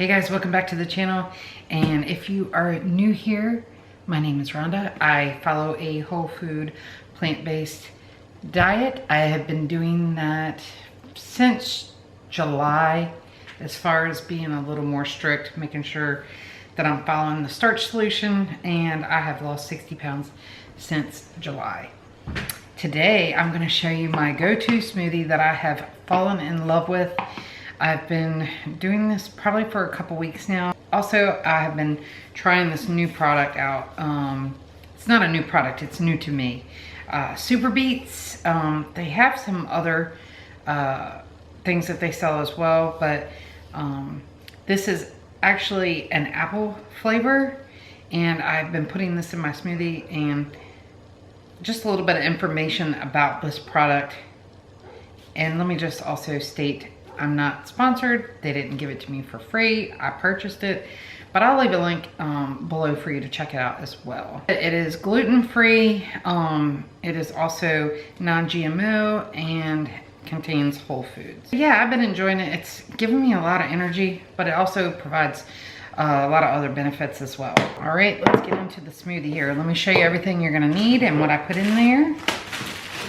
Hey guys, welcome back to the channel. And if you are new here, my name is Rhonda. I follow a whole food, plant-based diet. I have been doing that since July, as far as being a little more strict, making sure that I'm following the starch solution, and I have lost 60 pounds since July. Today, I'm gonna show you my go-to smoothie that I have fallen in love with. I've been doing this probably for a couple weeks now. Also, I have been trying this new product out. It's not a new product, it's new to me. Super Beets, they have some other things that they sell as well, but this is actually an apple flavor, and I've been putting this in my smoothie. And just a little bit of information about this product. And let me just also state, I'm not sponsored. They didn't give it to me for free. I purchased it, but I'll leave a link below for you to check it out as well. It is gluten-free. It is also non-GMO and contains whole foods. Yeah, I've been enjoying it. It's giving me a lot of energy, but it also provides a lot of other benefits as well. All right, let's get into the smoothie here. Let me show you everything you're gonna need and what I put in there.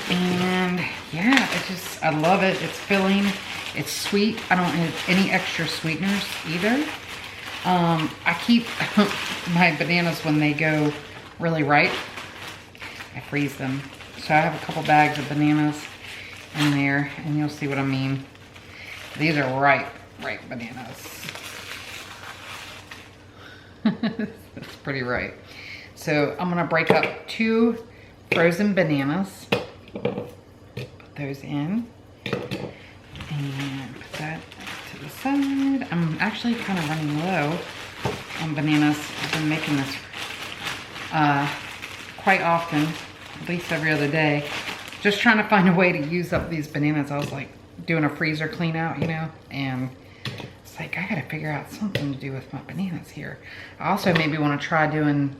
And yeah, I love it. It's filling. It's sweet. I don't have any extra sweeteners either. I keep my bananas when they go really ripe. I freeze them. So I have a couple bags of bananas in there, and you'll see what I mean. These are ripe bananas. That's pretty ripe. So I'm gonna break up 2 frozen bananas. Put those in. And put that to the side. I'm actually kind of running low on bananas. I've been making this quite often, at least every other day. Just trying to find a way to use up these bananas. I was like doing a freezer clean out, you know, and it's like, I gotta figure out something to do with my bananas here. I also maybe want to try doing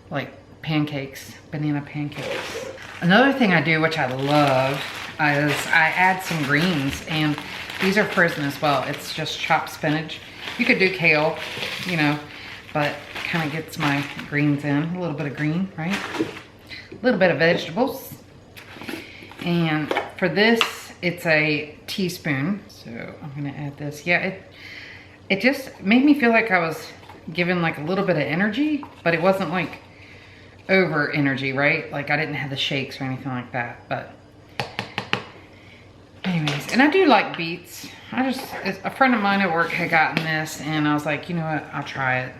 like pancakes, banana pancakes. Another thing I do, which I love, is I add some greens, and these are frozen as well. It's just chopped spinach. You could do kale, you know, but kind of gets my greens in. A little bit of green, right? A little bit of vegetables. And for this, it's a teaspoon. So I'm gonna add this. Yeah, it just made me feel like I was given like a little bit of energy, but it wasn't like over energy, right? Like I didn't have the shakes or anything like that, but anyways, and I do like beets. A friend of mine at work had gotten this, and I was like, you know what, I'll try it.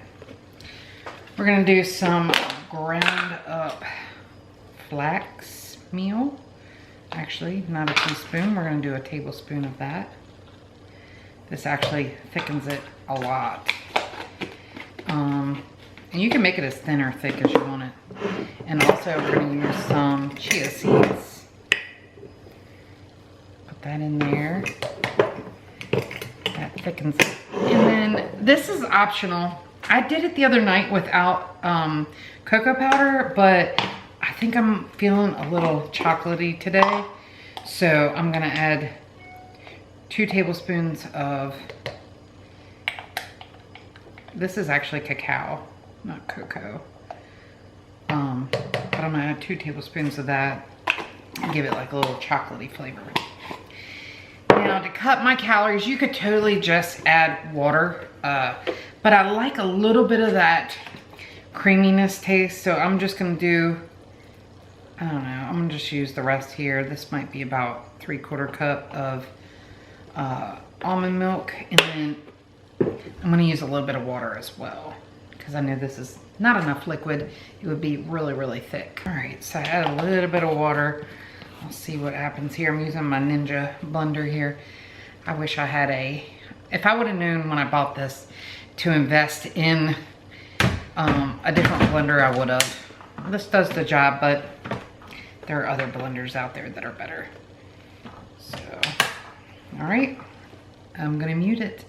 We're gonna do some ground up flax meal. Actually, not a teaspoon, we're gonna do a tablespoon of that. This actually thickens it a lot. And you can make it as thin or thick as you want it. And also we're gonna use some chia seeds. Put that in there. That thickens it. And then this is optional. I did it the other night without cocoa powder, but I think I'm feeling a little chocolatey today. So I'm gonna add 2 tablespoons of, this is actually cacao, not cocoa. But I'm gonna add 2 tablespoons of that and give it like a little chocolatey flavor. Now to cut my calories, you could totally just add water, but I like a little bit of that creaminess taste, so I'm just gonna do, I don't know, I'm gonna just use the rest here. This might be about 3/4 cup of almond milk, and then I'm gonna use a little bit of water as well, because I know this is not enough liquid. It would be really, really thick. All right, so I add a little bit of water. I'll see what happens here. I'm using my Ninja blender here. I wish I had if I would have known when I bought this to invest in a different blender, I would have. This does the job, but there are other blenders out there that are better. So, all right, I'm gonna mute it.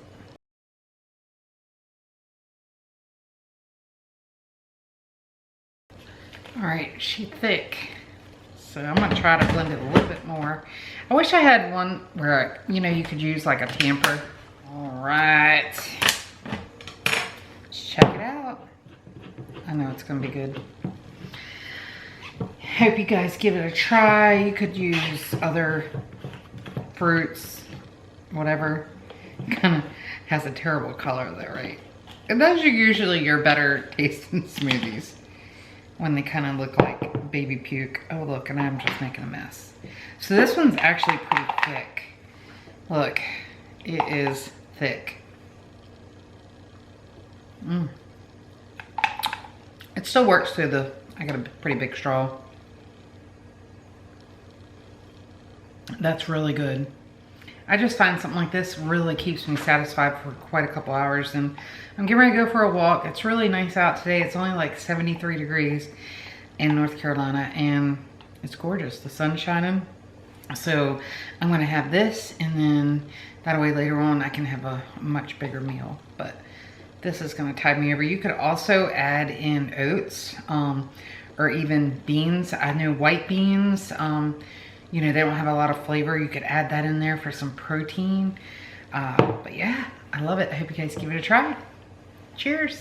All right, she's thick. So I'm gonna try to blend it a little bit more. I wish I had one where, you know, you could use like a tamper. All right, I know it's gonna be good. Hope you guys give it a try. You could use other fruits, whatever. Kind of has a terrible color though, right? And those are usually your better tasting smoothies, when they kind of look like baby puke. Oh look, and I'm just making a mess. So this one's actually pretty thick. Look, it is thick. It still works through the, I got a pretty big straw. That's really good. I just find something like this really keeps me satisfied for quite a couple hours. And I'm getting ready to go for a walk. It's really nice out today. It's only like 73 degrees in North Carolina and it's gorgeous. The sun's shining. So I'm gonna have this, and then that way later on I can have a much bigger meal. But this is gonna tide me over. You could also add in oats or even beans. I know white beans, you know, they don't have a lot of flavor. You could add that in there for some protein. But yeah, I love it. I hope you guys give it a try. Cheers.